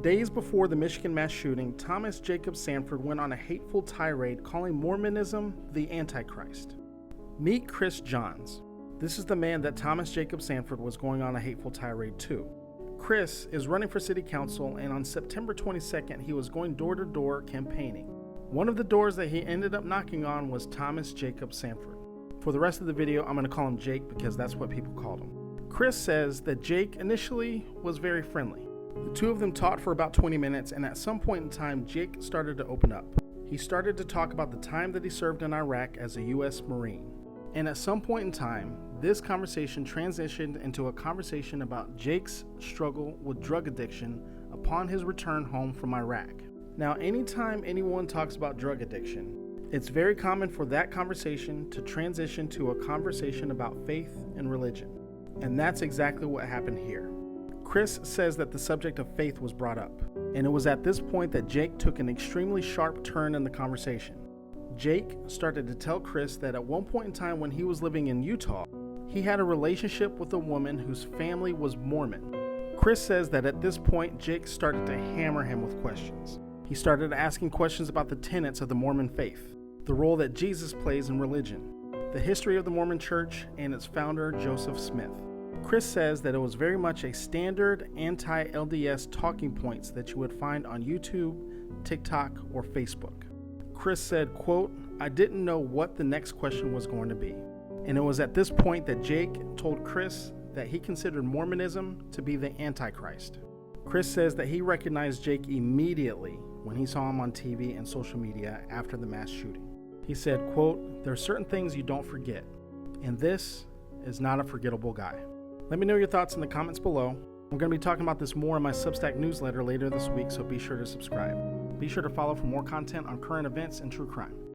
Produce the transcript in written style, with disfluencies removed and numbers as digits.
Days before the Michigan mass shooting, Thomas Jacob Sanford went on a hateful tirade calling Mormonism the antichrist. Meet Chris Johns. This is the man that Thomas Jacob Sanford was going on a hateful tirade to. Chris is running for city council, and on September 22nd, he was going door to door campaigning. One of the doors that he ended up knocking on was Thomas Jacob Sanford. For the rest of the video, I'm going to call him Jake because that's what people called him. Chris says that Jake initially was very friendly. The two of them talked for about 20 minutes, and at some point in time, Jake started to open up. He started to talk about the time that he served in Iraq as a U.S. Marine. And at some point in time, this conversation transitioned into a conversation about Jake's struggle with drug addiction upon his return home from Iraq. Now, anytime anyone talks about drug addiction, it's very common for that conversation to transition to a conversation about faith and religion. And that's exactly what happened here. Chris says that the subject of faith was brought up, and it was at this point that Jake took an extremely sharp turn in the conversation. Jake started to tell Chris that at one point in time when he was living in Utah, he had a relationship with a woman whose family was Mormon. Chris says that at this point, Jake started to hammer him with questions. He started asking questions about the tenets of the Mormon faith, the role that Jesus plays in religion, the history of the Mormon Church, and its founder, Joseph Smith. Chris says that it was very much a standard anti-LDS talking points that you would find on YouTube, TikTok, or Facebook. Chris said, quote, "I didn't know what the next question was going to be." And it was at this point that Jake told Chris that he considered Mormonism to be the antichrist. Chris says that he recognized Jake immediately when he saw him on TV and social media after the mass shooting. He said, quote, "There are certain things you don't forget, and this is not a forgettable guy." Let me know your thoughts in the comments below. I'm going to be talking about this more in my Substack newsletter later this week, so be sure to subscribe. Be sure to follow for more content on current events and true crime.